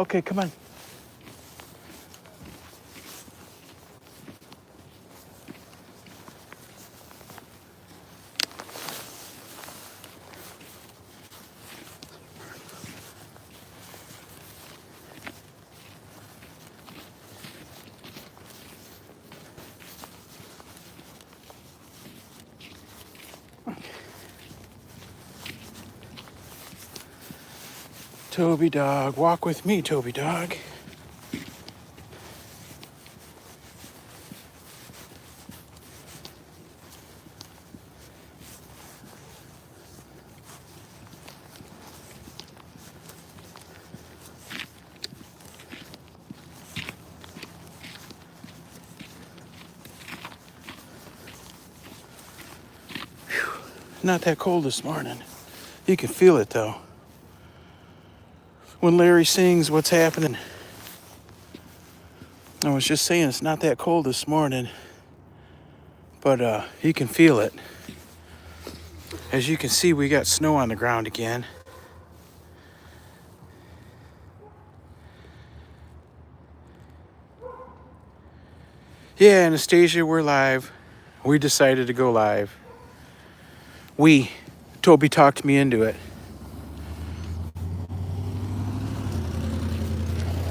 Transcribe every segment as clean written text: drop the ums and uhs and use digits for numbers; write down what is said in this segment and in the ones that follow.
Okay, come on. Toby Dog, walk with me, Toby Dog. Not that cold this morning. You can feel it though. When Larry sings, what's happening? I was just saying it's not that cold this morning, but you can feel it. As you can see, we got snow on the ground again. Yeah, Anastasia, we're live. We decided to go live. Toby talked me into it.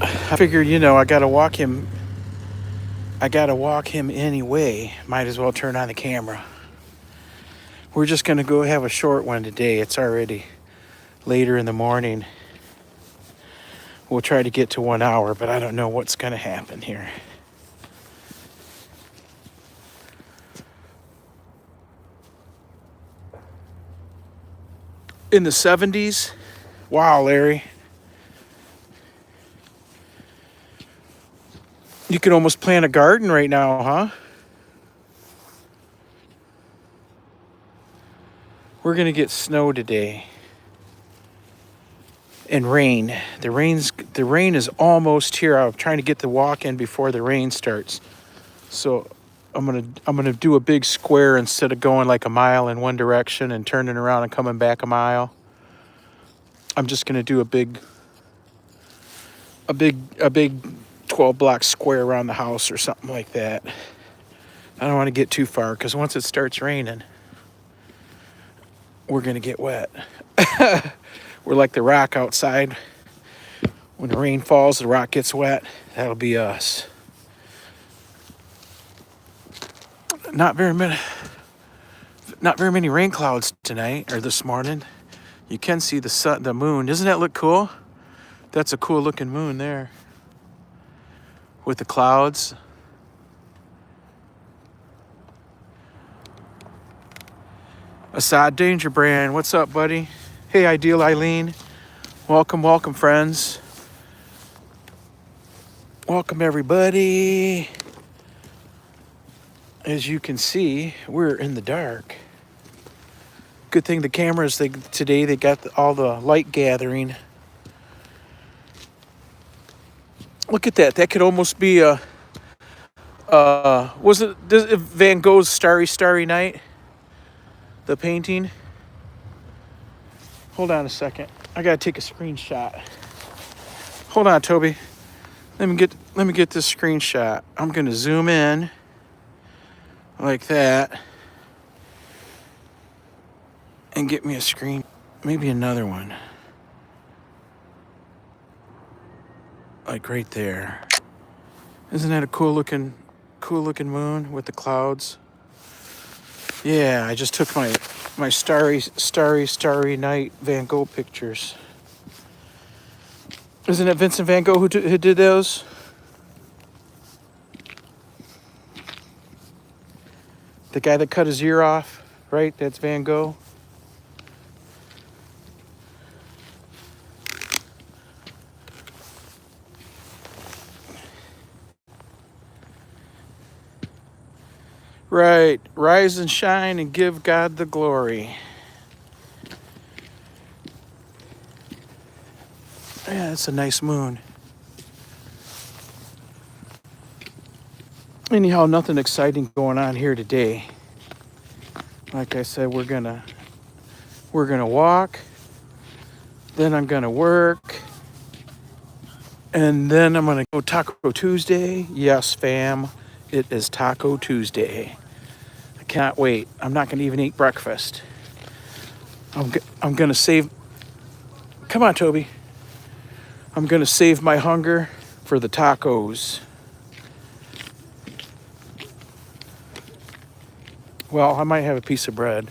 I figured, I gotta walk him anyway. Might as well turn on the camera. We're just gonna go have a short one today. It's already later in the morning. We'll try to get to 1 hour, but I don't know what's gonna happen here. In the 70s? Wow, Larry. You could almost plant a garden right now, huh? We're gonna get snow today. And rain. The rain is almost here. I'm trying to get the walk in before the rain starts. So I'm gonna do a big square instead of going like a mile in one direction and turning around and coming back a mile. I'm just gonna do a big 12 block square around the house or something like that. I don't want to get too far because once it starts raining, we're gonna get wet. We're like the rock outside. When the rain falls, the rock gets wet. That'll be us. Not very many rain clouds tonight or this morning. You can see the sun, the moon. Doesn't that look cool? That's a cool looking moon there with the clouds. Assad Danger Brand, what's up, buddy? Hey, Ideal Eileen. Welcome, friends. Welcome, everybody. As you can see, we're in the dark. Good thing the cameras, today they got all the light gathering. Look at that. That could almost be was it Van Gogh's Starry, Starry Night? The painting? Hold on a second. I gotta take a screenshot. Hold on, Toby. Let me get this screenshot. I'm gonna zoom in like that and get me a screen. Maybe another one. Like right there. Isn't that a cool looking moon with the clouds? Yeah, I just took my starry night Van Gogh pictures. Isn't it Vincent Van Gogh who did those? The guy that cut his ear off, right? That's Van Gogh. Right. Rise and shine and give God the glory. Yeah, it's a nice moon. Anyhow, nothing exciting going on here today. Like I said, we're gonna walk. Then I'm gonna work. And then I'm gonna go Taco Tuesday. Yes, fam, it is Taco Tuesday. I can't wait. I'm not gonna even eat breakfast. I'm gonna save. Come on, Toby. I'm gonna save my hunger for the tacos. Well, I might have a piece of bread,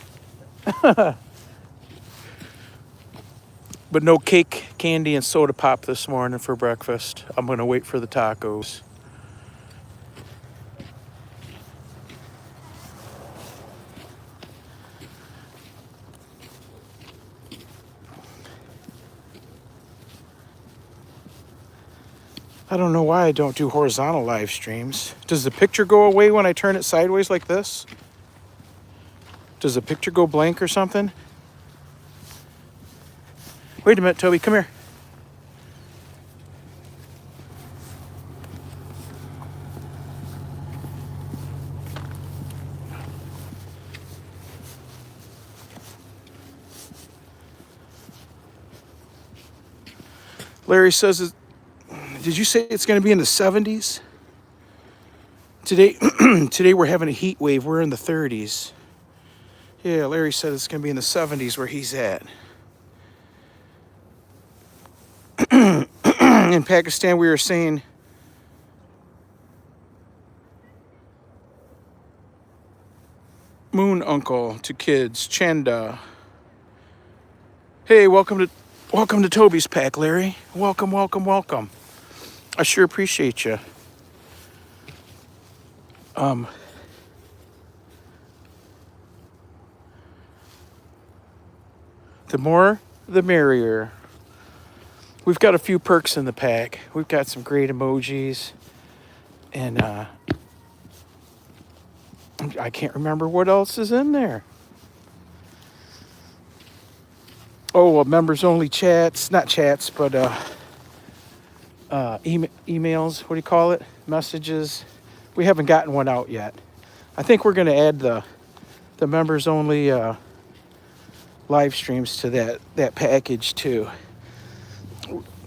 but no cake, candy, and soda pop this morning for breakfast. I'm gonna wait for the tacos. I don't know why I don't do horizontal live streams. Does the picture go away when I turn it sideways like this? Does the picture go blank or something? Wait a minute, Toby, come here. Larry says, did you say it's going to be in the 70s? Today, today we're having a heat wave. We're in the 30s. Yeah, Larry said it's going to be in the 70s where he's at. In Pakistan, we were saying moon uncle to kids, Chanda. Hey, welcome to Toby's pack, Larry. Welcome, welcome, welcome. I sure appreciate you. The more, the merrier. We've got a few perks in the pack. We've got some great emojis, and I can't remember what else is in there. Oh, members only chats, not chats, but emails. What do you call it? Messages. We haven't gotten one out yet. I think we're going to add the members only live streams to that package too.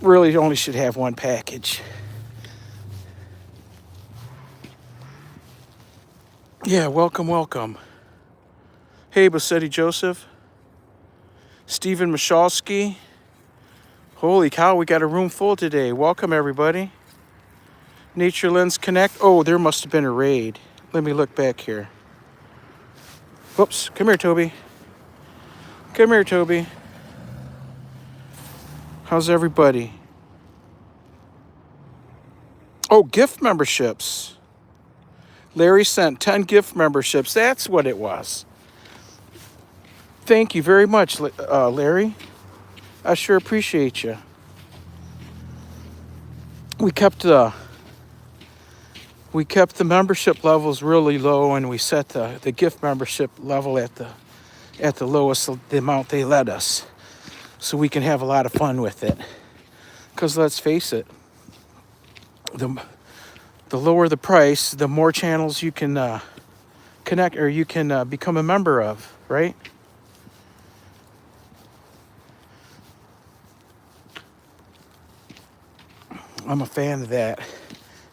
Really only should have one package. Yeah, welcome, welcome. Hey, Bassetti Joseph. Stephen Michalski. Holy cow, we got a room full today. Welcome, everybody. Nature Lens Connect. Oh, there must have been a raid. Let me look back here. Whoops, come here, Toby. Come here, Toby. How's everybody? Oh, gift memberships. Larry sent 10 gift memberships. That's what it was. Thank you very much, Larry. I sure appreciate you. We kept the membership levels really low, and we set the gift membership level at the lowest, the amount they let us, so we can have a lot of fun with it. Because let's face it, the lower the price, the more channels you can connect, or you can become a member of, right? I'm a fan of that.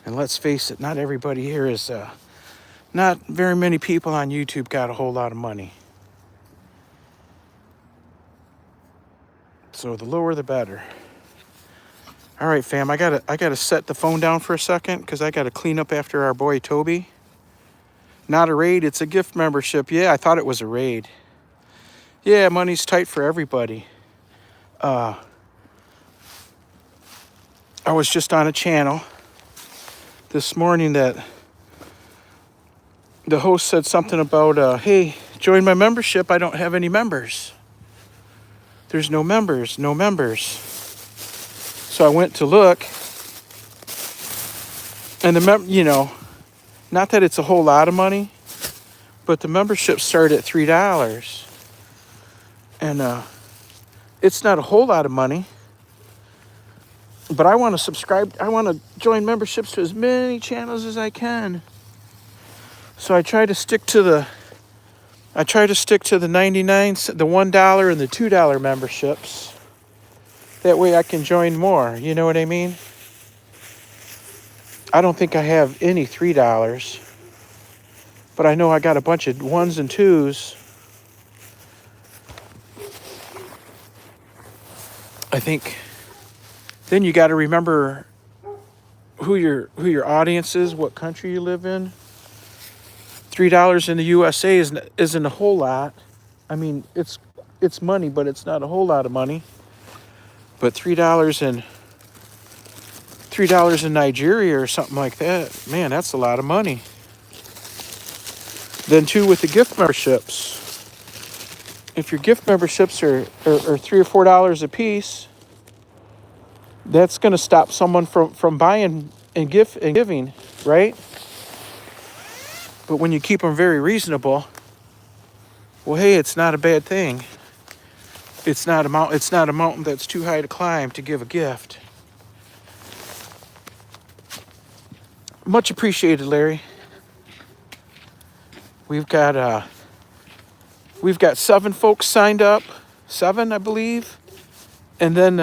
And let's face it, not everybody here is, not very many people on YouTube got a whole lot of money. So the lower the better. All right, fam, I gotta set the phone down for a second because I gotta clean up after our boy Toby. Not a raid, it's a gift membership. Yeah, I thought it was a raid. Yeah, money's tight for everybody. I was just on a channel this morning that the host said something about, hey, join my membership. I don't have any members. There's no members. So I went to look, and not that it's a whole lot of money, but the membership started at $3. And it's not a whole lot of money. But I want to subscribe. I want to join memberships to as many channels as I can. So I try to stick to the 99, the $1 and the $2 memberships. That way I can join more. You know what I mean? I don't think I have any $3, but I know I got a bunch of 1s and 2s. I think then you got to remember who your audience is, what country you live in. $3 in the USA isn't a whole lot. I mean, it's money, but it's not a whole lot of money. But $3 in Nigeria or something like that, man, that's a lot of money. Then too with the gift memberships. If your gift memberships are $3 or $4 a piece, that's going to stop someone from buying and giving, right? But when you keep them very reasonable, well, hey, it's not a bad thing. It's not a mountain that's too high to climb to give a gift. Much appreciated, Larry. We've got 7 folks signed up, 7, I believe, and then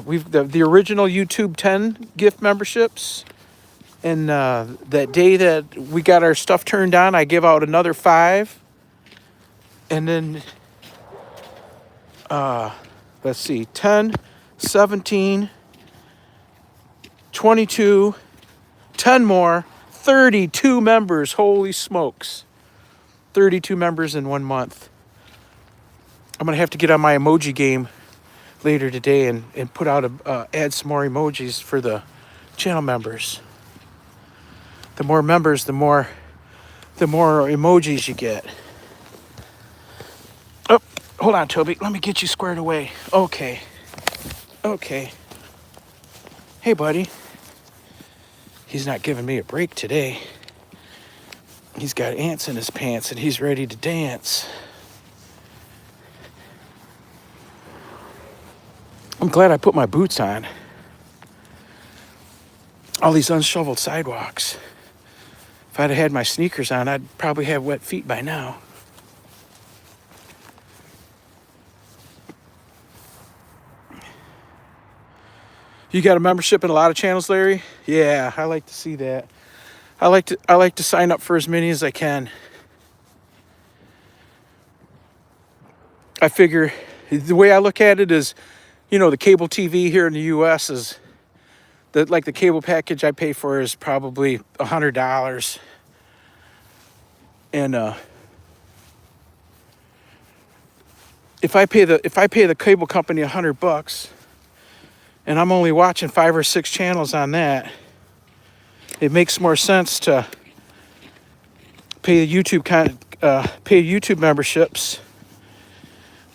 we've the original YouTube 10 gift memberships. And that day that we got our stuff turned on, I give out another 5. And then, let's see, 10, 17, 22, 10 more, 32 members. Holy smokes. 32 members in 1 month. I'm going to have to get on my emoji game later today and put out add some more emojis for the channel members. The more members, the more emojis you get. Oh, hold on, Toby. Let me get you squared away. Okay. Hey, buddy. He's not giving me a break today. He's got ants in his pants and he's ready to dance. I'm glad I put my boots on. All these unshoveled sidewalks. If I'd have had my sneakers on, I'd probably have wet feet by now. You got a membership in a lot of channels, Larry? Yeah, I like to see that. I like to sign up for as many as I can. I figure the way I look at it is, the cable TV here in the US is the cable package I pay for is probably $100. And if I pay the cable company $100 and I'm only watching 5 or 6 channels on that, it makes more sense to pay YouTube memberships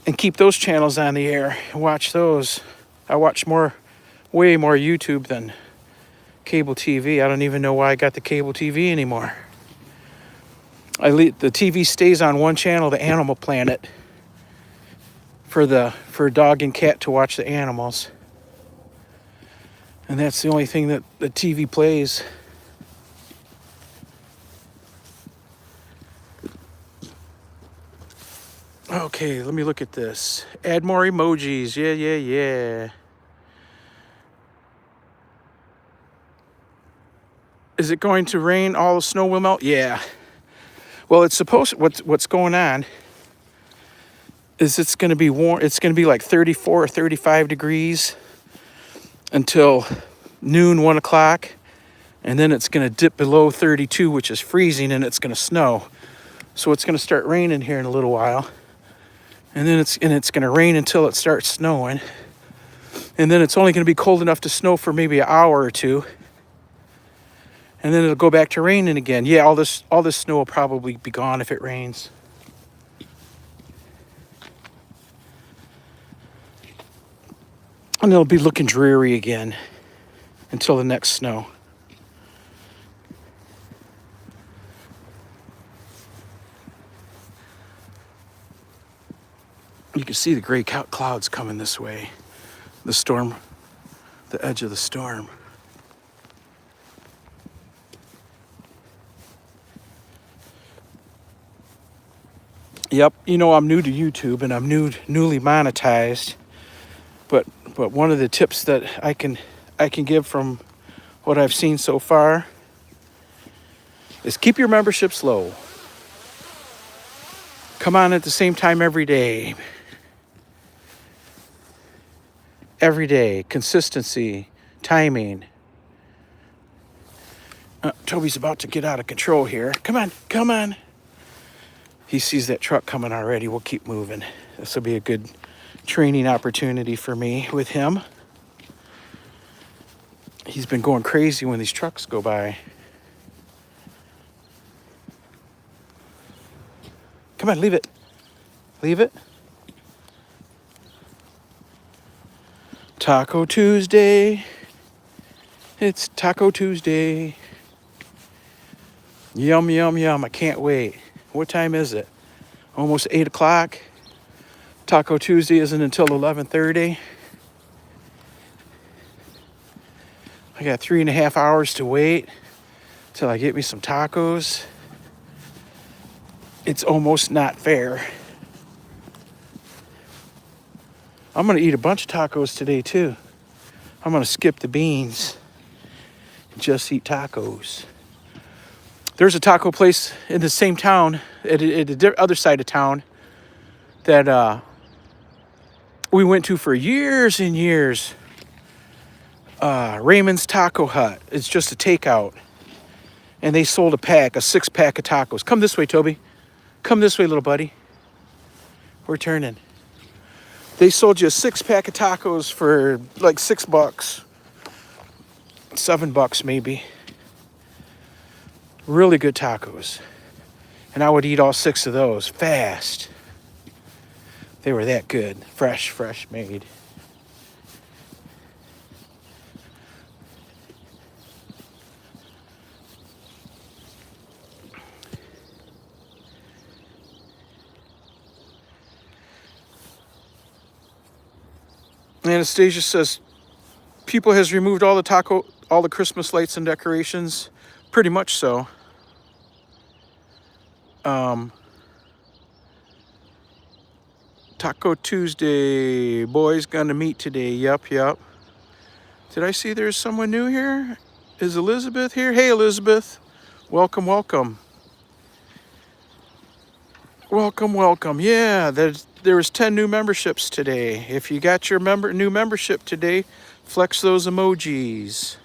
and keep those channels on the air and watch those. I watch way more YouTube than cable TV. I don't even know why I got the cable TV anymore. The TV stays on one channel, the Animal Planet, for dog and cat to watch the animals. And that's the only thing that the TV plays. Okay, let me look at this. Add more emojis. Yeah. Is it going to rain? All the snow will melt? Yeah. Well, it's supposed. What's going on is it's going to be warm. It's going to be like 34 or 35 degrees until noon, 1 o'clock, and then it's going to dip below 32, which is freezing, and it's going to snow. So it's going to start raining here in a little while, and then it's going to rain until it starts snowing, and then it's only going to be cold enough to snow for maybe an hour or two. And then it'll go back to raining again. Yeah, all this snow will probably be gone if it rains. And it'll be looking dreary again until the next snow. You can see the gray clouds coming this way. The storm, the edge of the storm. Yep, I'm new to YouTube and I'm newly monetized. But one of the tips that I can give from what I've seen so far is keep your memberships low. Come on at the same time every day. Every day. Consistency. Timing. Toby's about to get out of control here. Come on. Come on. He sees that truck coming already. We'll keep moving. This will be a good training opportunity for me with him. He's been going crazy when these trucks go by. Come on, leave it. Leave it. Taco Tuesday. It's Taco Tuesday. Yum, yum, yum. I can't wait. What time is it? Almost 8 o'clock. Taco Tuesday isn't until 11:30. I got 3.5 hours to wait till I get me some tacos. It's almost not fair. I'm gonna eat a bunch of tacos today too. I'm gonna skip the beans and just eat tacos. There's a taco place in the same town, at the other side of town, that we went to for years and years. Raymond's Taco Hut. It's just a takeout. And they sold a 6-pack of tacos. Come this way, Toby. Come this way, little buddy. We're turning. They sold you a 6-pack of tacos for like $6. $7 maybe. Really good tacos. And I would eat all 6 of those fast. They were that good. Fresh made. Anastasia says, people has removed all the Christmas lights and decorations. Pretty much so. Taco Tuesday. Boys gonna meet today. Yup. Did I see there's someone new here? Is Elizabeth here? Hey, Elizabeth. Welcome. Welcome. Yeah, there was 10 new memberships today. If you got your new membership today, flex those emojis.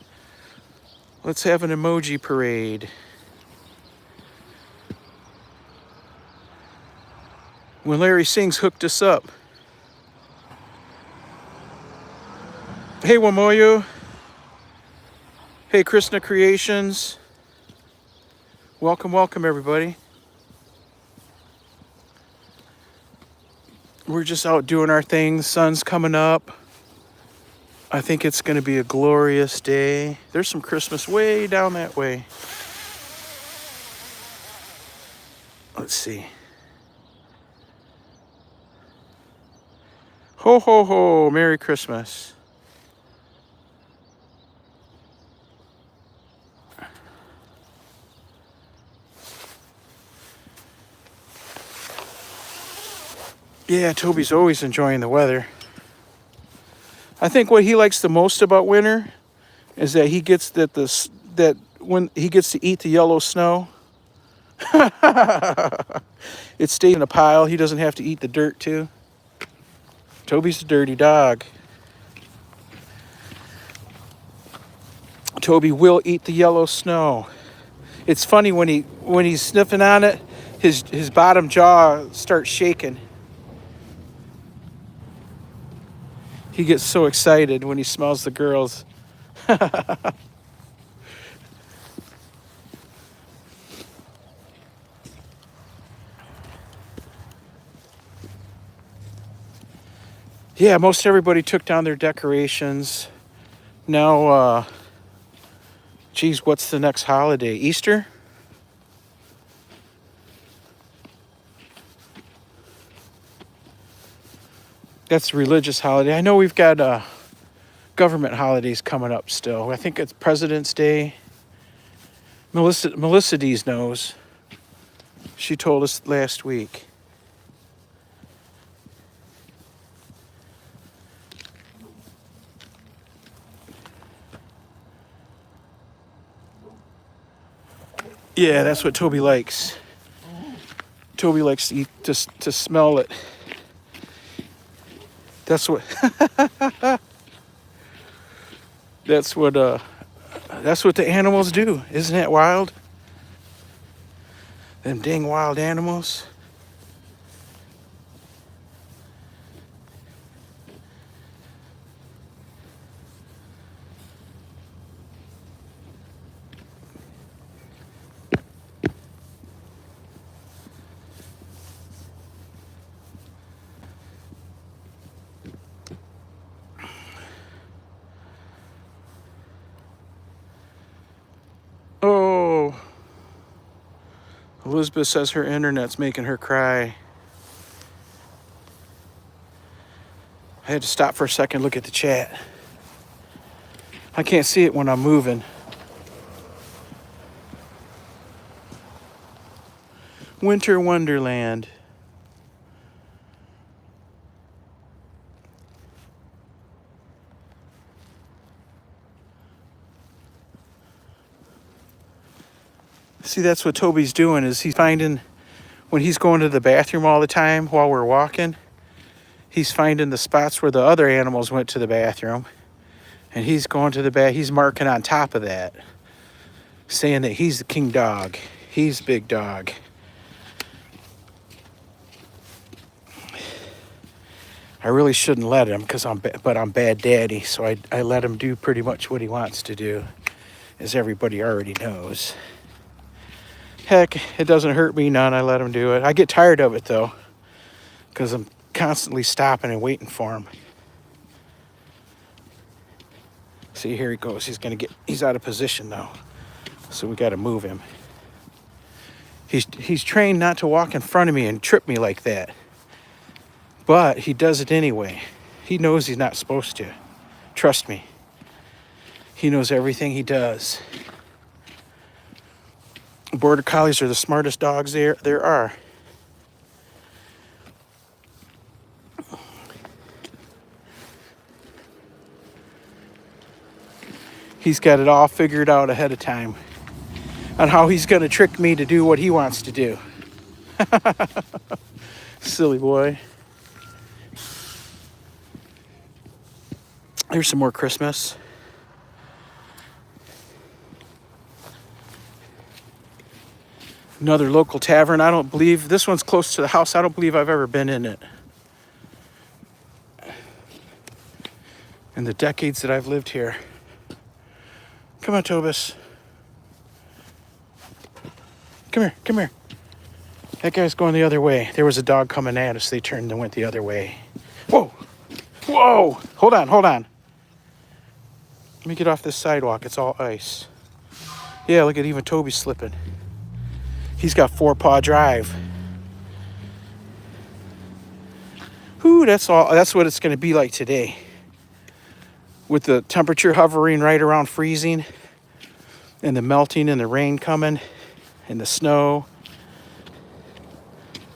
Let's have an emoji parade. When Larry Sings hooked us up. Hey, Wamoyo. Hey, Krishna Creations. Welcome, everybody. We're just out doing our thing. The sun's coming up. I think it's going to be a glorious day. There's some Christmas way down that way. Let's see. Ho, ho, ho. Merry Christmas. Yeah, Toby's always enjoying the weather. I think what he likes the most about winter is that he gets that when he gets to eat the yellow snow. It stays in a pile. He doesn't have to eat the dirt too. Toby's a dirty dog. Toby will eat the yellow snow. It's funny when he's sniffing on it, his bottom jaw starts shaking. He gets so excited when he smells the girls. Yeah, most everybody took down their decorations. Now, geez, what's the next holiday? Easter? That's a religious holiday. I know we've got government holidays coming up still. I think it's President's Day. Melissa Dees knows. She told us last week. Yeah, that's what Toby likes. Toby likes to eat, to smell it. That's what that's what the animals do. Isn't that wild? Them dang wild animals. Oh, Elizabeth says her internet's making her cry. I had to stop for a second, look at the chat. I can't see it when I'm moving. Winter Wonderland. See, that's what Toby's doing, is he's finding, when he's going to the bathroom all the time while we're walking, he's finding the spots where the other animals went to the bathroom. And he's going to the bath, he's marking on top of that, saying that he's the king dog. He's big dog. I really shouldn't let him, but I'm bad daddy, so I let him do pretty much what he wants to do, as everybody already knows. Heck, it doesn't hurt me none. I let him do it. I get tired of it though, because I'm constantly stopping and waiting for him. See, here he goes. He's out of position now, so we got to move him. He's trained not to walk in front of me and trip me like that, but he does it anyway. He knows he's not supposed to. Trust me. He knows everything he does. Border Collies are the smartest dogs there are. He's got it all figured out ahead of time on how he's going to trick me to do what he wants to do. Silly boy. Here's some more Christmas. Another local tavern. I don't believe, this one's close to the house. I don't believe I've ever been in it. In the decades that I've lived here. Come on, Tobis. Come here. That guy's going the other way. There was a dog coming at us. They turned and went the other way. Whoa. Hold on. Let me get off this sidewalk. It's all ice. Yeah, look at even Toby slipping. He's got 4-paw drive. Whew, that's what it's going to be like today. With the temperature hovering right around freezing, and the melting and the rain coming, and the snow.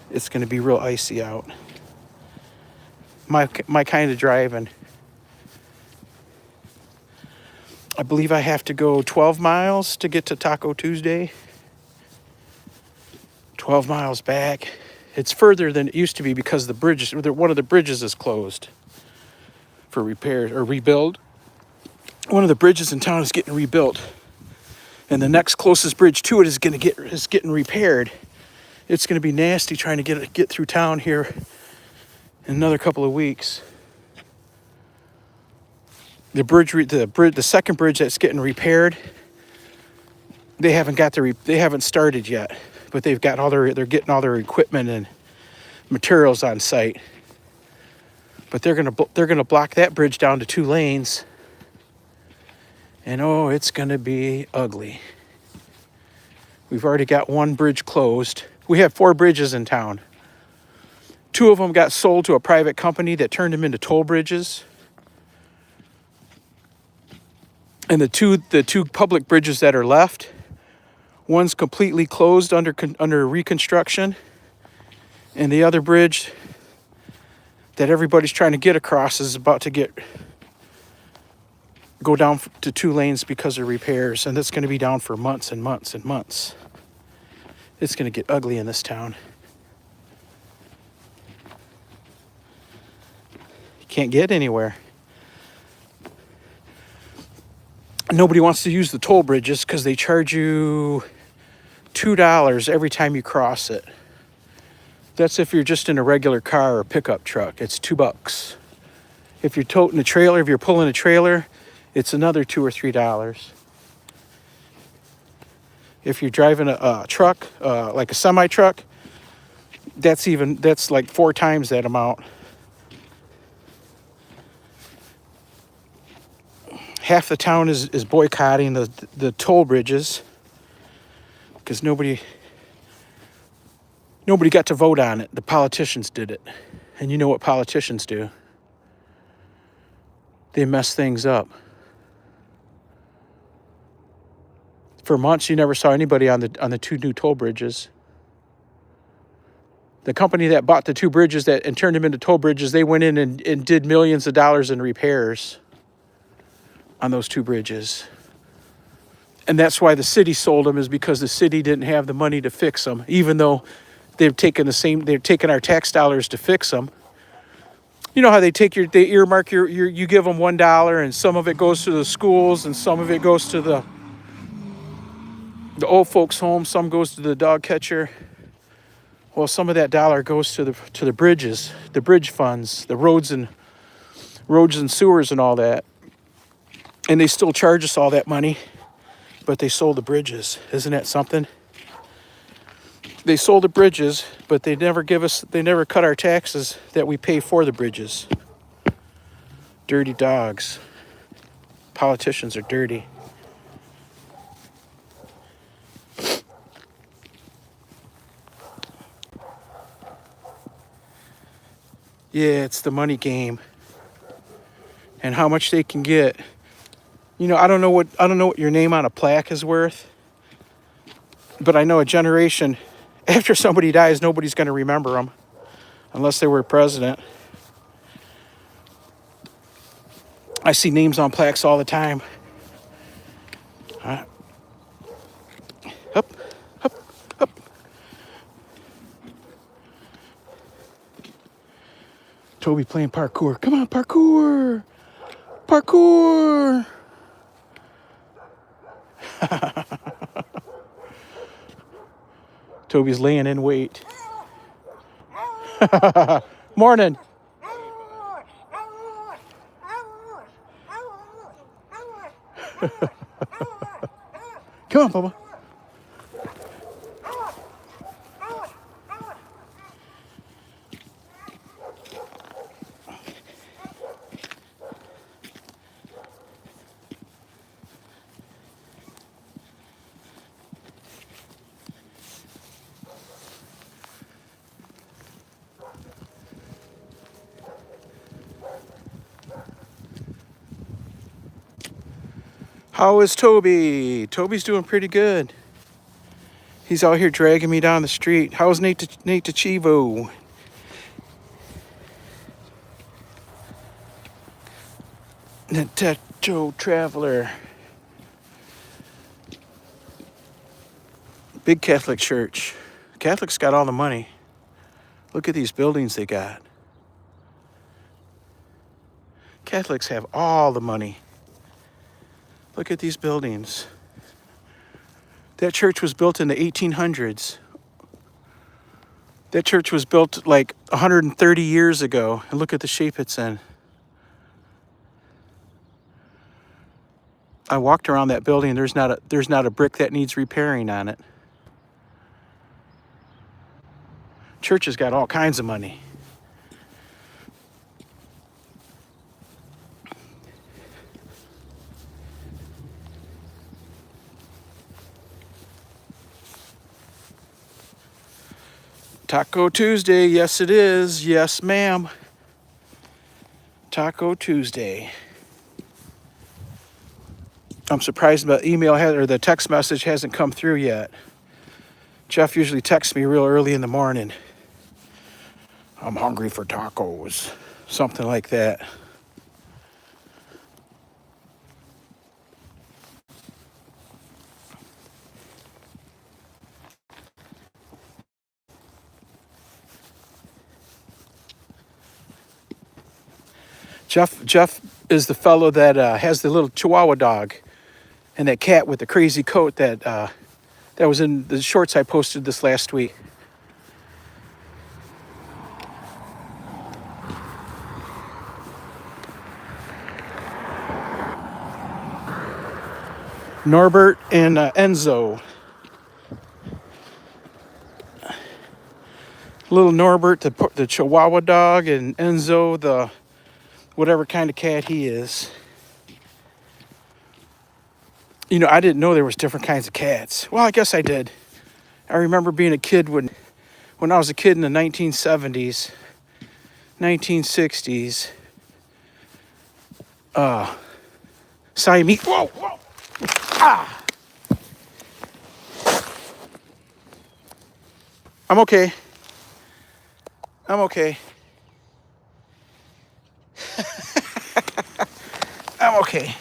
It's going to be real icy out. My kind of driving. I believe I have to go 12 miles to get to Taco Tuesday. 12 miles back. It's further than it used to be because one of the bridges is closed for repairs or rebuild. One of the bridges in town is getting rebuilt, and the next closest bridge to it is getting repaired. It's going to be nasty trying to get through town here in another couple of weeks. The second bridge that's getting repaired, they haven't started yet, but they're getting all their equipment and materials on site. But they're gonna block that bridge down to 2 lanes, and oh, it's gonna be ugly. We've already got one bridge closed. We have 4 bridges in town. 2 of them got sold to a private company that turned them into toll bridges. And the two public bridges that are left, one's completely closed under reconstruction, and the other bridge that everybody's trying to get across is about to go down to 2 lanes because of repairs, and that's going to be down for months and months and months. It's going to get ugly in this town. You can't get anywhere. Nobody wants to use the toll bridges because they charge you $2 every time you cross it. That's if you're just in a regular car or pickup truck. It's $2. If you're toting a trailer, if you're pulling a trailer, it's another $2 or $3. If you're driving a truck, like a semi truck, that's like 4 times that amount. Half the town is boycotting the toll bridges because nobody got to vote on it. The politicians did it. And you know what politicians do? They mess things up. For months, you never saw anybody on the 2 new toll bridges. The company that bought the 2 bridges and turned them into toll bridges, they went in and did millions of dollars in repairs on those 2 bridges. And that's why the city sold them, is because the city didn't have the money to fix them, even though they're taking our tax dollars to fix them. You know how they earmark you give them $1, and some of it goes to the schools, and some of it goes to the old folks' home, some goes to the dog catcher. Well, some of that dollar goes to the bridges, the bridge funds, the roads and sewers and all that. And they still charge us all that money, but they sold the bridges. Isn't that something? They sold the bridges, but they never cut our taxes that we pay for the bridges. Dirty dogs. Politicians are dirty. Yeah, it's the money game. And how much they can get. You know, I don't know what your name on a plaque is worth. But I know a generation after somebody dies, nobody's going to remember them unless they were president. I see names on plaques all the time. Up, up, up. Toby playing parkour. Come on, parkour. Parkour. Toby's laying in wait. Morning. Come on, Bubba. How is Toby? Toby's doing pretty good. He's out here dragging me down the street. How's Nate Chivo? Natecho Traveler. Big Catholic church. Catholics got all the money. Look at these buildings they got. Catholics have all the money. Look at these buildings. That church was built in the 1800s. That church was built like 130 years ago. And look at the shape it's in. I walked around that building. There's not a brick that needs repairing on it. Church has got all kinds of money. Taco Tuesday, yes it is. Yes, ma'am. Taco Tuesday. I'm surprised the email or the text message hasn't come through yet. Jeff usually texts me real early in the morning. I'm hungry for tacos. Something like that. Jeff is the fellow that has the little Chihuahua dog and that cat with the crazy coat that was in the shorts I posted this last week. Norbert and Enzo. Little Norbert, the Chihuahua dog, and Enzo, the whatever kind of cat he is. You know, I didn't know there was different kinds of cats. Well, I guess I did. I remember being a kid when I was a kid in the 1970s, 1960s. Siamese. Whoa, whoa. Ah. I'm okay. I'm okay. I'm okay.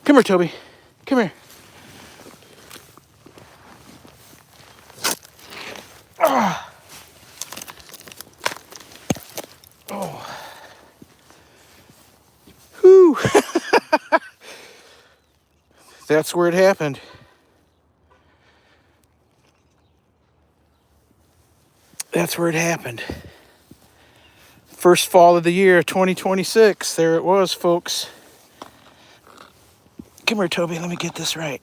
Come here, Toby. Come here. Ah. Oh. Whew. That's where it happened. That's where it happened. First fall of the year, 2026. There it was, folks. Come here, Toby. Let me get this right.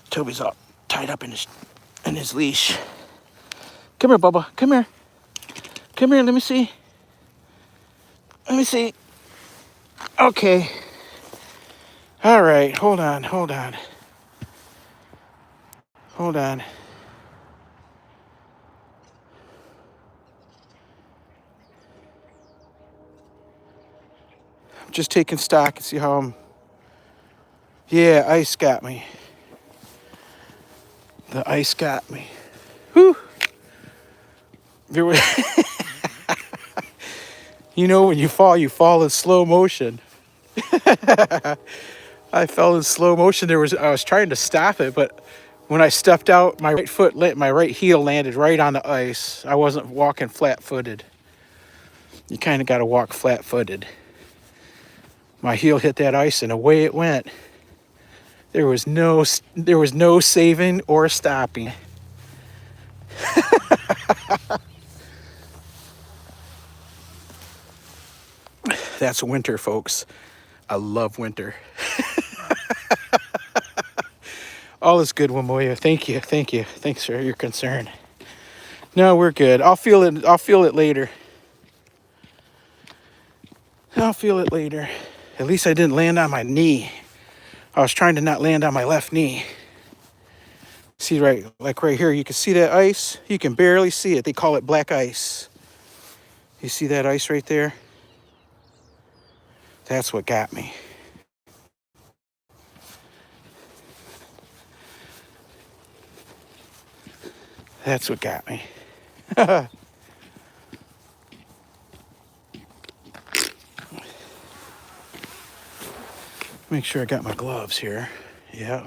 Toby's all tied up in his leash. Come here, Bubba. Come here. Come here. Let me see. Let me see. Okay. All right. Hold on. Hold on. Hold on. I'm just taking stock and see how I'm. Yeah, ice got me. The ice got me. Whew. There was. You know, when you fall in slow motion. I fell in slow motion. I was trying to stop it, but when I stepped out, my right heel landed right on the ice. I wasn't walking flat-footed. You kind of got to walk flat-footed. My heel hit that ice, and away it went. There was no saving or stopping. That's winter, folks. I love winter. All is good, Wamoya. Thank you. Thanks for your concern. No, we're good. I'll feel it later. I'll feel it later. At least I didn't land on my knee. I was trying to not land on my left knee. See, right here, you can see that ice. You can barely see it. They call it black ice. You see that ice right there? That's what got me. That's what got me. Make sure I got my gloves here. Yeah.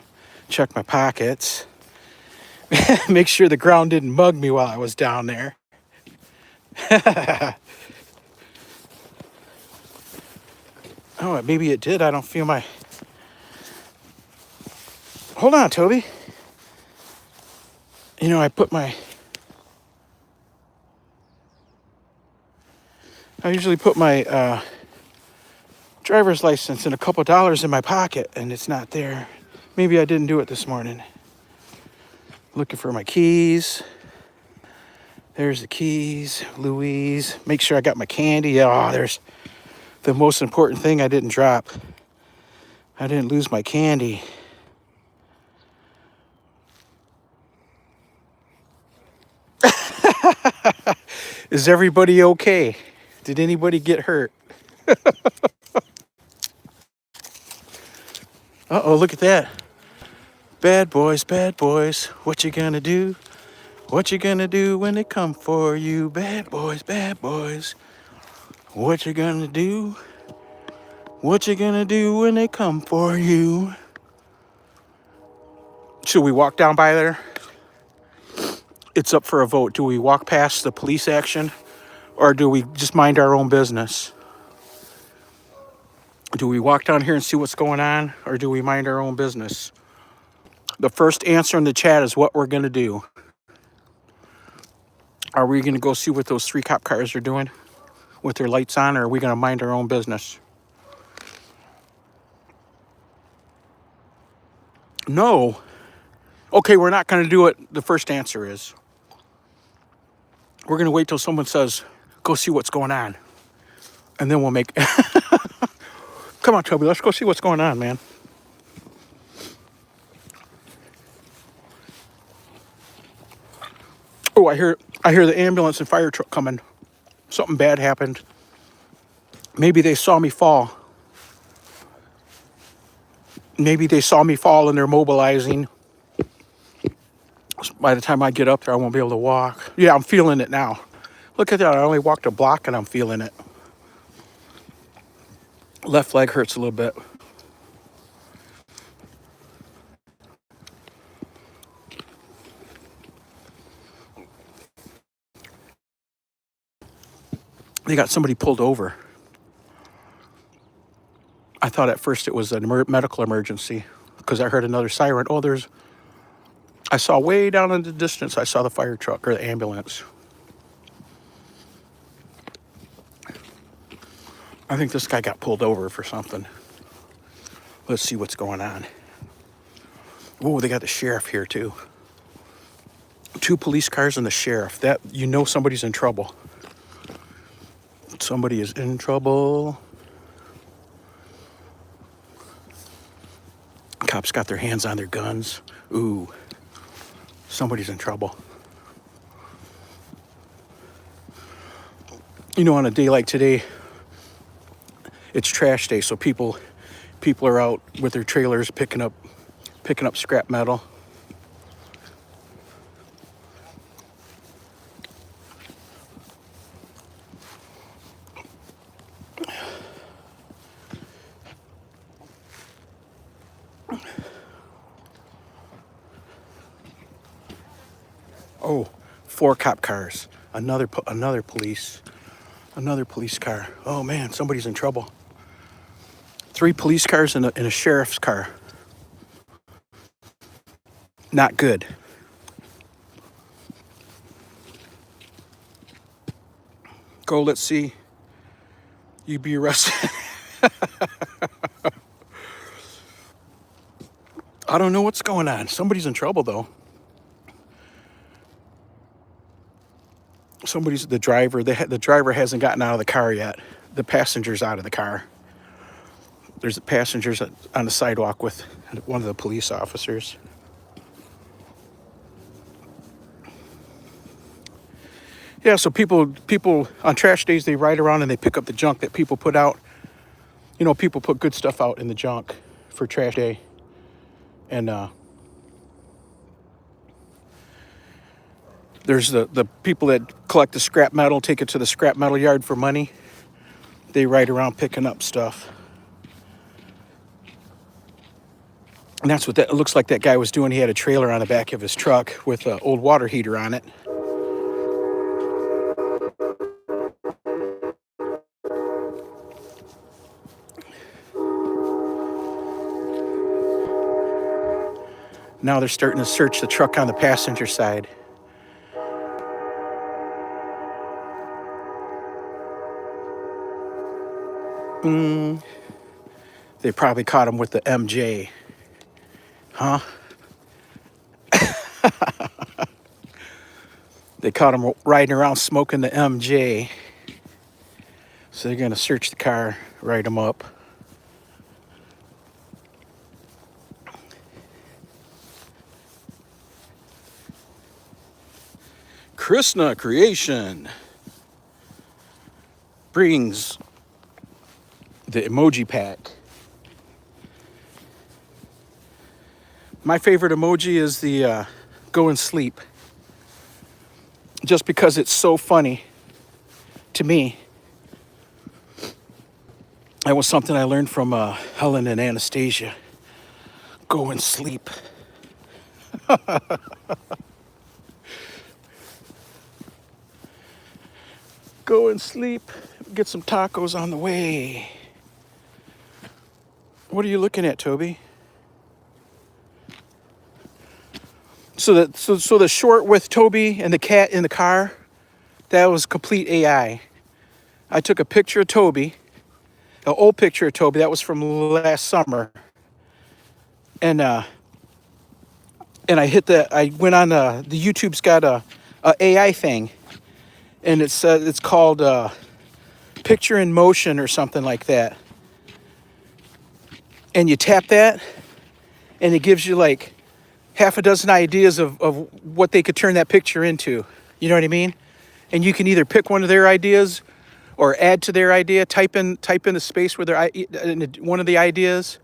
Check my pockets. Make sure the ground didn't mug me while I was down there. Oh, maybe it did. I don't feel my... Hold on, Toby. You know, I usually put my driver's license and a couple dollars in my pocket, and it's not there. Maybe I didn't do it this morning. Looking for my keys. There's the keys, Louise. Make sure I got my candy. Oh, there's the most important thing I didn't drop. I didn't lose my candy. Is everybody okay? Did anybody get hurt? Uh-oh, look at that. Bad boys, what you gonna do? What you gonna do when they come for you? Bad boys, what you gonna do? What you gonna do when they come for you? Should we walk down by there? It's up for a vote. Do we walk past the police action Or do we just mind our own business? Do we walk down here and see what's going on, or do we mind our own business? The first answer in the chat is what we're going to do. Are we going to go see what those 3 cop cars are doing with their lights on, or are we going to mind our own business? No. Okay, we're not going to do it. The first answer is we're going to wait till someone says, go see what's going on. And then we'll make... Come on, Toby, let's go see what's going on, man. Oh, I hear the ambulance and fire truck coming. Something bad happened. Maybe they saw me fall. Maybe they saw me fall and they're mobilizing. By the time I get up there, I won't be able to walk. Yeah, I'm feeling it now. Look at that. I only walked a block and I'm feeling it. Left leg hurts a little bit. They got somebody pulled over. I thought at first it was a medical emergency because I heard another siren. Oh, I saw way down in the distance, I saw the fire truck or the ambulance. I think this guy got pulled over for something. Let's see what's going on. Oh, they got the sheriff here too. 2 police cars and the sheriff. That, you know, somebody's in trouble. Somebody is in trouble. Cops got their hands on their guns. Ooh, somebody's in trouble. You know, on a day like today, it's trash day, so people are out with their trailers picking up scrap metal. Oh, 4 cop cars. Another police car. Oh man, somebody's in trouble. 3 police cars and a sheriff's car. Not good. Go, let's see. You be arrested. I don't know what's going on. Somebody's in trouble though. The driver hasn't gotten out of the car yet. The passenger's out of the car. There's passengers on the sidewalk with one of the police officers. Yeah, so people on trash days, they ride around and they pick up the junk that people put out. You know, people put good stuff out in the junk for trash day. And there's the people that collect the scrap metal, take it to the scrap metal yard for money. They ride around picking up stuff. And that's what it looks like that guy was doing. He had a trailer on the back of his truck with an old water heater on it. Now they're starting to search the truck on the passenger side. They probably caught him with the MJ. Huh? They caught him riding around smoking the MJ. So they're going to search the car, write him up. Krishna Creation brings the emoji pack. My favorite emoji is the go and sleep. Just because it's so funny to me. That was something I learned from Helen and Anastasia. Go and sleep. Go and sleep. Get some tacos on the way. What are you looking at, Toby? So the short with Toby and the cat in the car, that was complete AI. I took a picture of Toby, an old picture of Toby that was from last summer, and I hit the. I went on the YouTube's got a AI thing, and it's called Picture in Motion or something like that. And you tap that, and it gives you like half a dozen ideas of what they could turn that picture into. You know what I mean? And you can either pick one of their ideas or add to their idea. Type in the space where one of the ideas.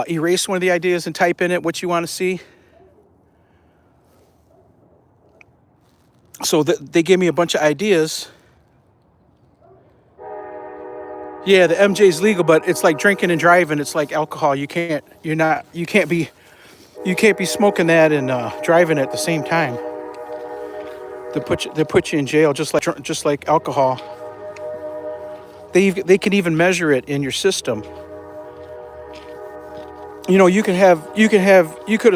Erase one of the ideas and type in it what you want to see. So they gave me a bunch of ideas. Yeah, the MJ's legal, but it's like drinking and driving. It's like alcohol. You can't be smoking that and driving at the same time. They put you in jail just like alcohol. They can even measure it in your system. You know, you could have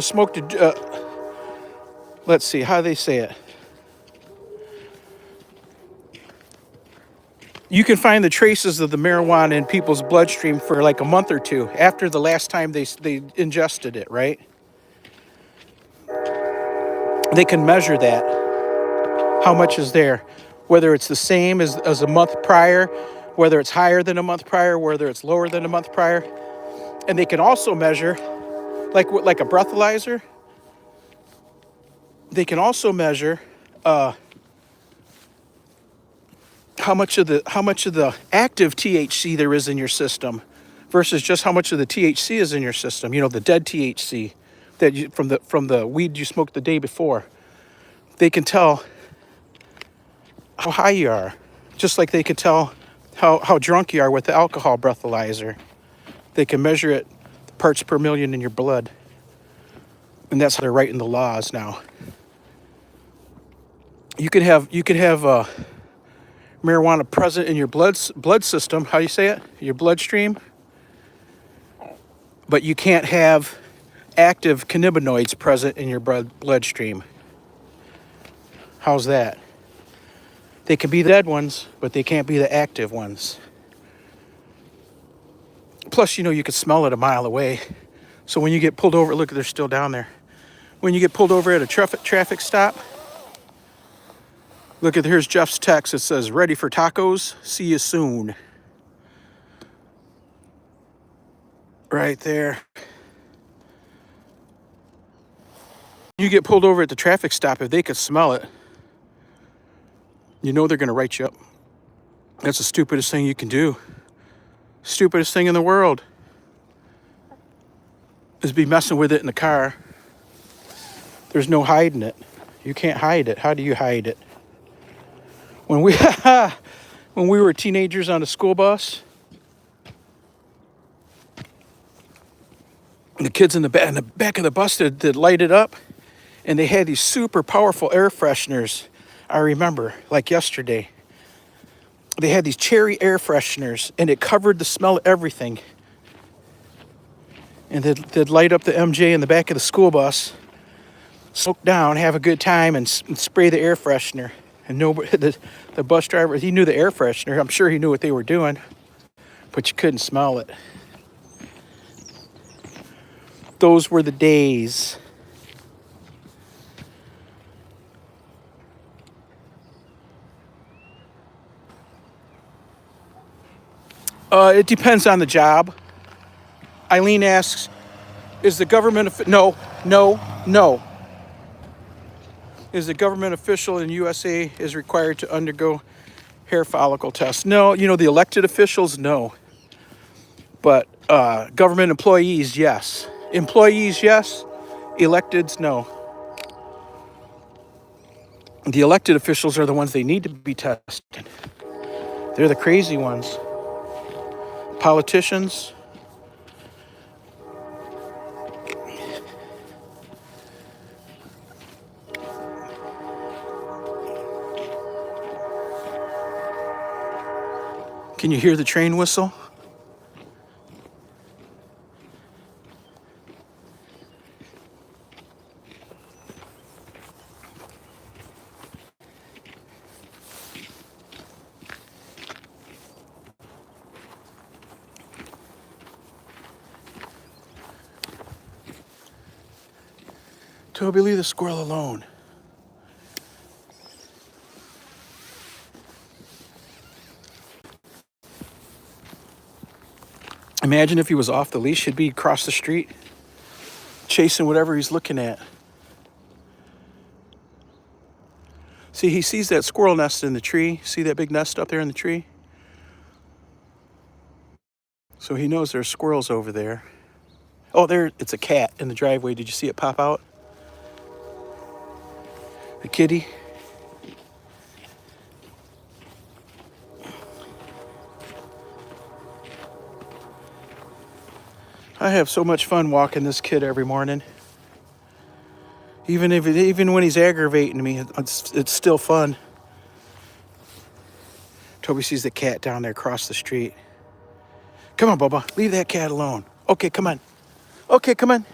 smoked let's see how they say it. You can find the traces of the marijuana in people's bloodstream for like a month or two after the last time they ingested it, right? They can measure that, how much is there, whether it's the same as a month prior, whether it's higher than a month prior, whether it's lower than a month prior. And they can also measure, like a breathalyzer, they can also measure how much of the active THC there is in your system versus just how much of the THC is in your system. You know, the dead THC from the weed you smoked the day before. They can tell how high you are, just like they can tell how drunk you are with the alcohol breathalyzer. They can measure it, parts per million in your blood, and that's how they're writing the laws now. You can have marijuana present in your blood system. How do you say it? Your bloodstream. But you can't have active cannabinoids present in your bloodstream. How's that? They can be the dead ones, but they can't be the active ones. Plus, you know, you can smell it a mile away. So when you get pulled over, look, they're still down there. When you get pulled over at a traffic stop, look at, here's Jeff's text. It says, ready for tacos? See you soon. Right there. You get pulled over at the traffic stop, if they could smell it, you know they're going to write you up. That's the stupidest thing you can do. Stupidest thing in the world is be messing with it in the car. There's no hiding it. You can't hide it. How do you hide it? When we were teenagers on a school bus, the kids in the back of the bus that light it up, and they had these super powerful air fresheners. I remember, like yesterday. They had these cherry air fresheners, and it covered the smell of everything. And they'd light up the MJ in the back of the school bus, smoke down, have a good time, and spray the air freshener. And nobody, the bus driver, he knew the air freshener. I'm sure he knew what they were doing, but you couldn't smell it. Those were the days. It depends on the job. Eileen asks, is the government... No. Is the government official in USA is required to undergo hair follicle tests? No, you know, the elected officials, no. But government employees, yes. Employees, yes. Electeds, no. The elected officials are the ones they need to be tested. They're the crazy ones. Politicians. Can you hear the train whistle? Toby, leave the squirrel alone. Imagine if he was off the leash, he'd be across the street chasing whatever he's looking at. See, he sees that squirrel nest in the tree. See that big nest up there in the tree? So he knows there's squirrels over there. Oh, there, it's a cat in the driveway. Did you see it pop out? The kitty. I have so much fun walking this kid every morning. Even when he's aggravating me, it's still fun. Toby sees the cat down there across the street. Come on, Bubba, leave that cat alone. Okay, come on. Okay, come on.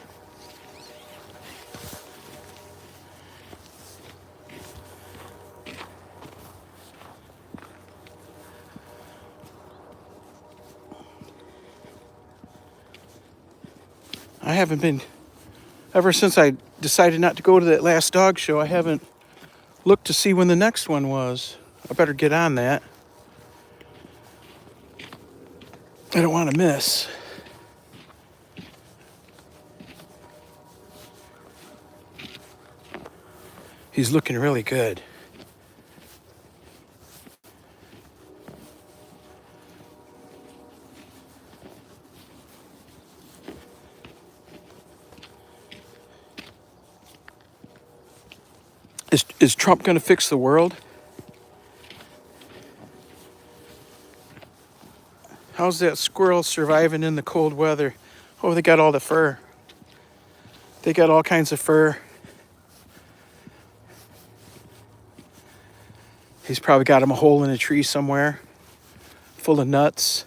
I haven't been, ever since I decided not to go to that last dog show, I haven't looked to see when the next one was. I better get on that. I don't want to miss. He's looking really good. Is Trump going to fix the world? How's that squirrel surviving in the cold weather? Oh, they got all the fur. They got all kinds of fur. He's probably got him a hole in a tree somewhere, full of nuts,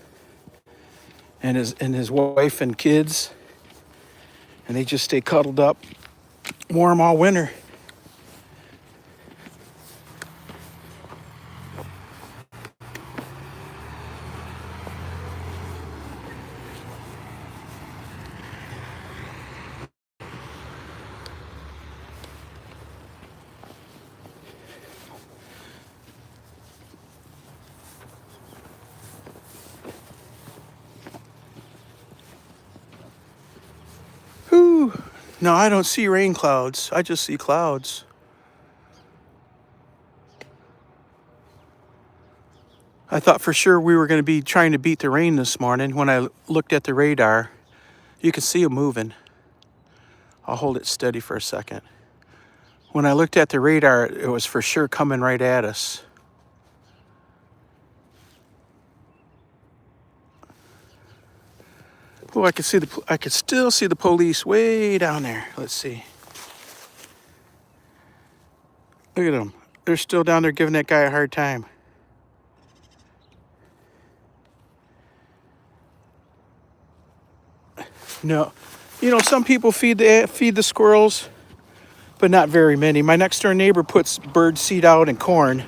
and his wife and kids, and they just stay cuddled up, warm all winter. Whew. No, I don't see rain clouds. I just see clouds. I thought for sure we were going to be trying to beat the rain this morning. When I looked at the radar, you could see it moving. I'll hold it steady for a second. When I looked at the radar, it was for sure coming right at us. Oh, I could still see the police way down there. Let's see. Look at them. They're still down there giving that guy a hard time. No, some people feed the squirrels, but not very many. My next door neighbor puts bird seed out and corn,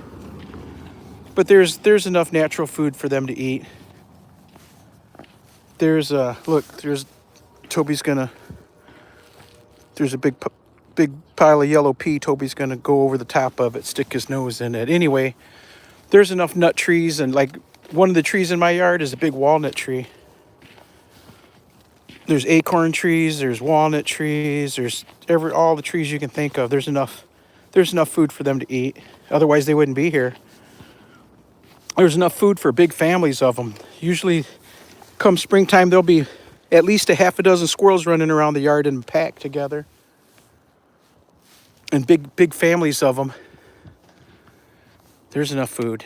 but there's enough natural food for them to eat. There's Toby's gonna. There's a big pile of yellow pea. Toby's gonna go over the top of it, stick his nose in it. Anyway, there's enough nut trees, and like one of the trees in my yard is a big walnut tree. There's acorn trees, there's walnut trees, there's all the trees you can think of. There's enough food for them to eat. Otherwise they wouldn't be here. There's enough food for big families of them. Usually come springtime there'll be at least a half a dozen squirrels running around the yard in a pack together. And big families of them. There's enough food.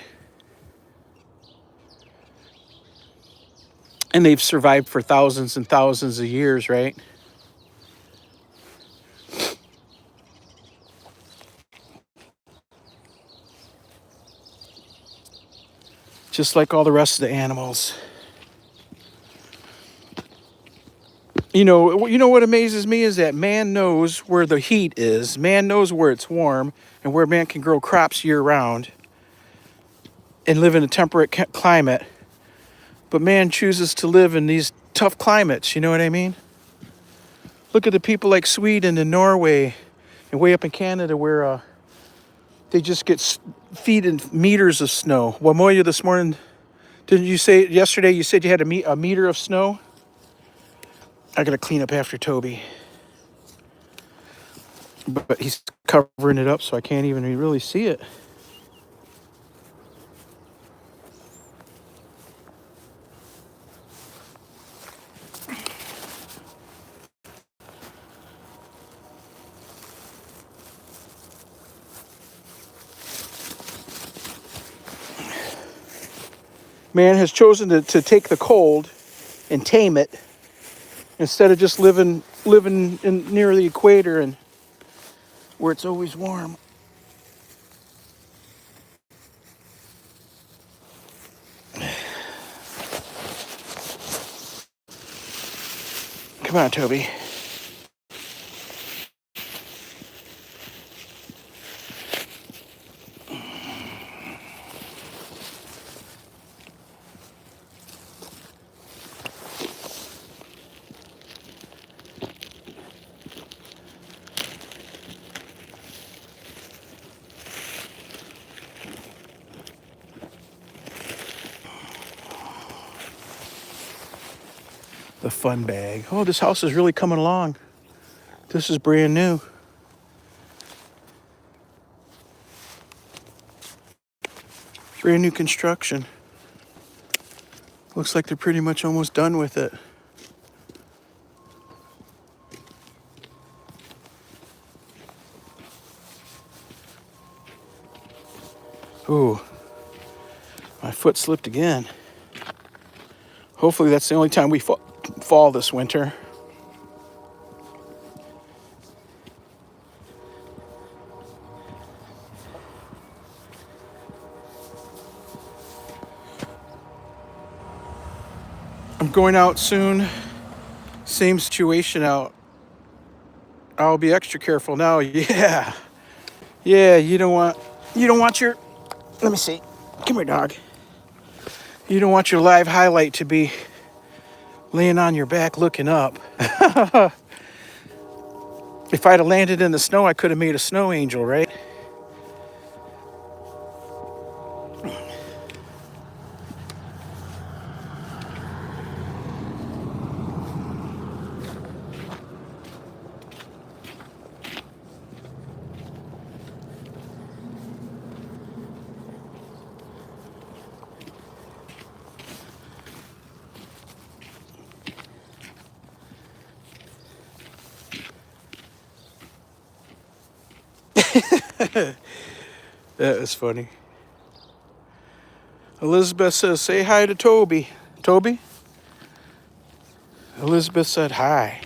And they've survived for thousands and thousands of years, right? just like all the rest of the animals. You know what amazes me is that man knows where the heat is. Man knows where it's warm and where man can grow crops year round and live in a temperate climate. But man chooses to live in these tough climates, you know what I mean? Look at the people like Sweden and Norway and way up in Canada where they just get feet in meters of snow. Well, Moya, this morning, didn't you say yesterday you said you had a meter of snow? I gotta clean up after Toby. But he's covering it up so I can't even really see it. Man has chosen to take the cold and tame it instead of just living near the equator and where it's always warm. Come on, Toby. The fun bag. Oh, this house is really coming along. This is brand new. Brand new construction. Looks like they're pretty much almost done with it. Ooh, my foot slipped again. Hopefully that's the only time we fall this winter. I'm going out soon. Same situation out. I'll be extra careful now. Yeah. Yeah, you don't want your, let me see. Come here, dog. You don't want your live highlight to be laying on your back looking up. If I'd have landed in the snow, I could have made a snow angel, right? That is funny. Elizabeth says, say hi to Toby. Toby? Elizabeth said hi.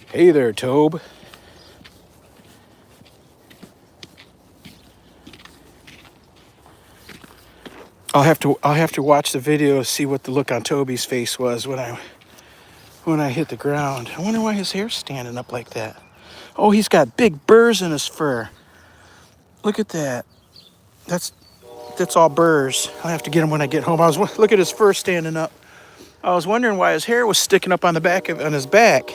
Hey there, Tobe. I'll have to watch the video to see what the look on Toby's face was when I hit the ground. I wonder why his hair's standing up like that. Oh, he's got big burrs in his fur. Look at that. That's all burrs. I'll have to get him when I get home. Look at his fur standing up. I was wondering why his hair was sticking up on his back.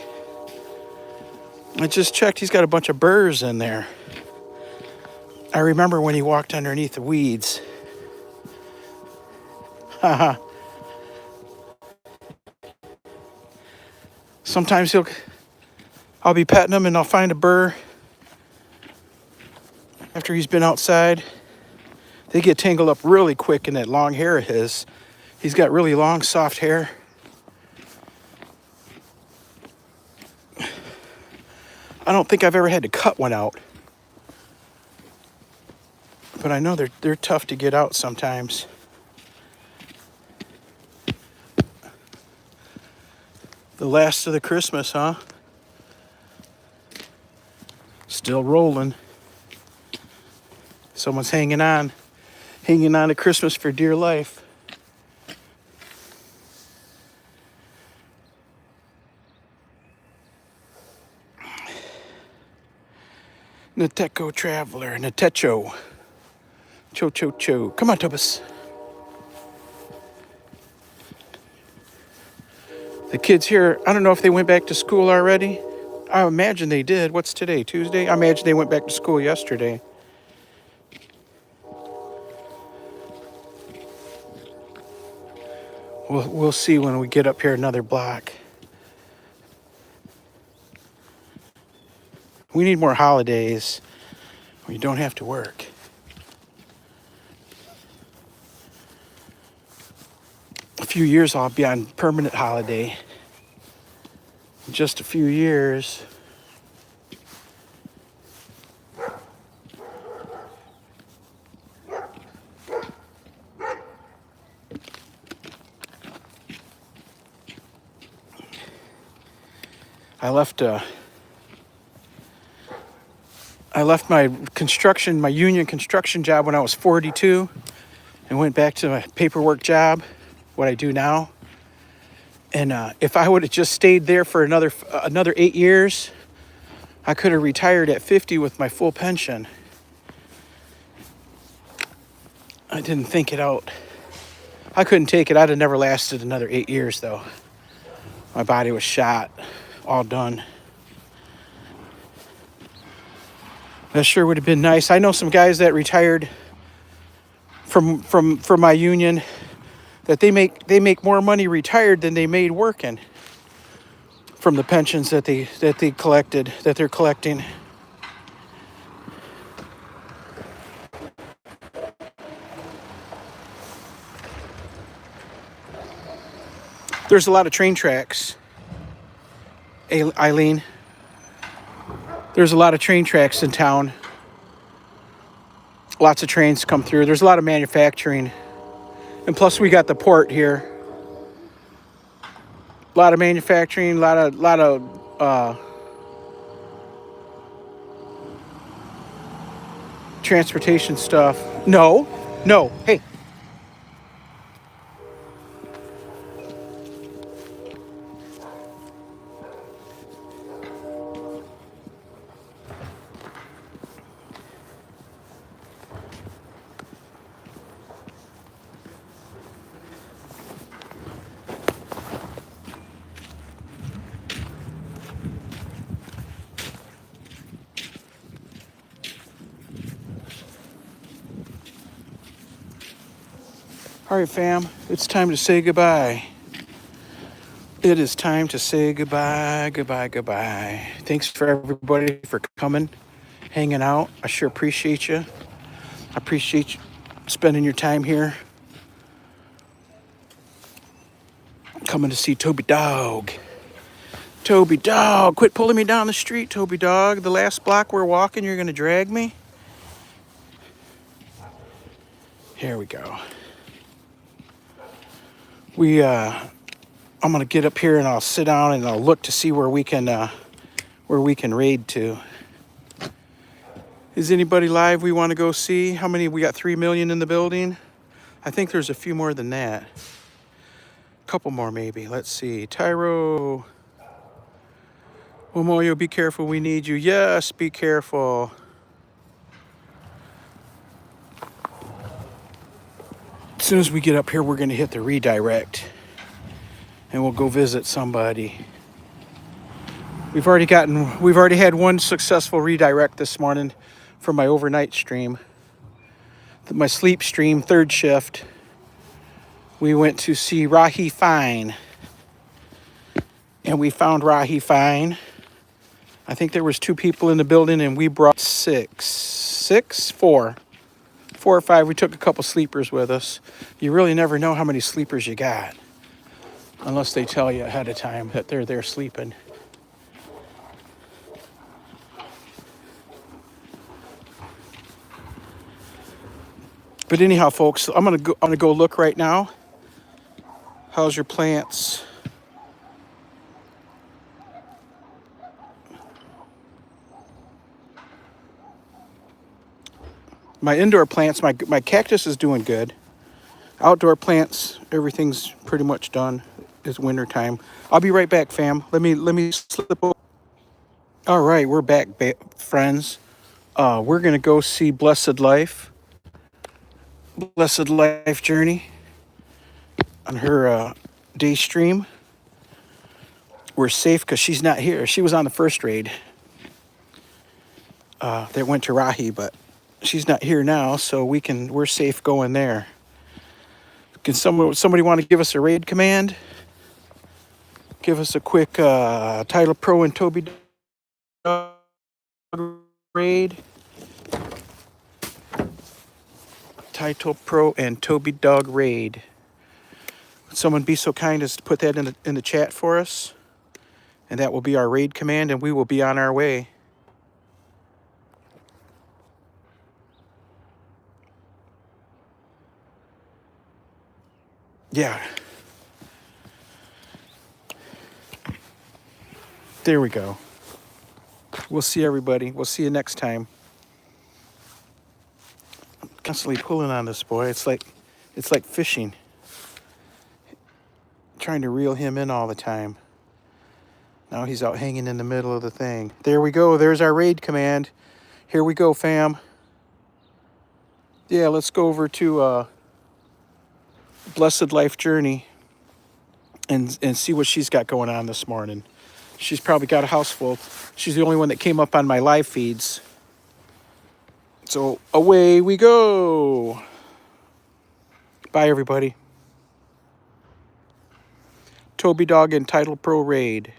I just checked. He's got a bunch of burrs in there. I remember when he walked underneath the weeds. Haha. Sometimes I'll be petting him and I'll find a burr after he's been outside. They get tangled up really quick in that long hair of his. He's got really long, soft hair. I don't think I've ever had to cut one out. But I know they're tough to get out sometimes. The last of the Christmas, huh? Still rolling. Someone's hanging on. hanging on to Christmas for dear life. Nateco Traveler, Natecho. Cho, cho, cho. Come on, Tobus. The kids here, I don't know if they went back to school already. I imagine they did. What's today, Tuesday? I imagine they went back to school yesterday. We'll see when we get up here another block. We need more holidays where you don't have to work. A few years I'll be on permanent holiday. In just a few years. I left my union construction job when I was 42 and went back to my paperwork job, what I do now. And if I would have just stayed there for another 8 years, I could have retired at 50 with my full pension. I didn't think it out. I couldn't take it. I'd have never lasted another 8 years, though. My body was shot, all done. That sure would have been nice. I know some guys that retired from my union that they make more money retired than they made working from the pensions that they're collecting. There's a lot of train tracks, Eileen. There's a lot of train tracks in town. Lots of trains come through. There's a lot of manufacturing. And plus we got the port here. A lot of manufacturing, a lot of transportation stuff. No, hey. All right, fam, it's time to say goodbye. It is time to say goodbye. Thanks for everybody for coming, hanging out. I sure appreciate you. I appreciate you spending your time here. Coming to see Toby Dog. Toby Dog, quit pulling me down the street, Toby Dog. The last block we're walking, you're gonna drag me? Here we go. I'm gonna get up here and I'll sit down and I'll look to see where we can raid to. Is anybody live we want to go see? How many? We got 3 million in the building. I think there's a few more than that. A couple more maybe. Let's see. Tyro. Momoyo, be careful. We need you. Yes, be careful. As soon as we get up here, we're gonna hit the redirect. And we'll go visit somebody. We've already had one successful redirect this morning for my overnight stream. My sleep stream, third shift. We went to see Rahi Fine. And we found Rahi Fine. I think there was 2 people in the building and we brought 4 or 5. We took a couple sleepers with us. You really never know how many sleepers you got. Unless they tell you ahead of time that they're there sleeping. But anyhow, folks, I'm gonna go look right now. How's your plants? my indoor plants, my cactus is doing good. Outdoor plants, everything's pretty much done. It's winter time. I'll be right back, fam. Let me slip over. All right, we're back, friends. We're gonna go see Blessed Life Journey on her day stream. We're safe because she's not here. She was on the first raid that went to Rahi, but she's not here now, so we're safe going there. Can somebody want to give us a raid command? Give us a quick Titlepro and Toby Dog raid. Titlepro and Toby Dog raid. Would someone be so kind as to put that in the chat for us? And that will be our raid command, and we will be on our way. Yeah. There we go. We'll see everybody. We'll see you next time. I'm constantly pulling on this boy. It's like fishing. Trying to reel him in all the time. Now he's out hanging in the middle of the thing. There we go. There's our raid command. Here we go, fam. Yeah, let's go over to Blessed Life Journey and see what she's got going on this morning. She's probably got a house full. She's the only one that came up on my live feeds. So away we go. Bye, everybody. Toby Dog and Titlepro raid.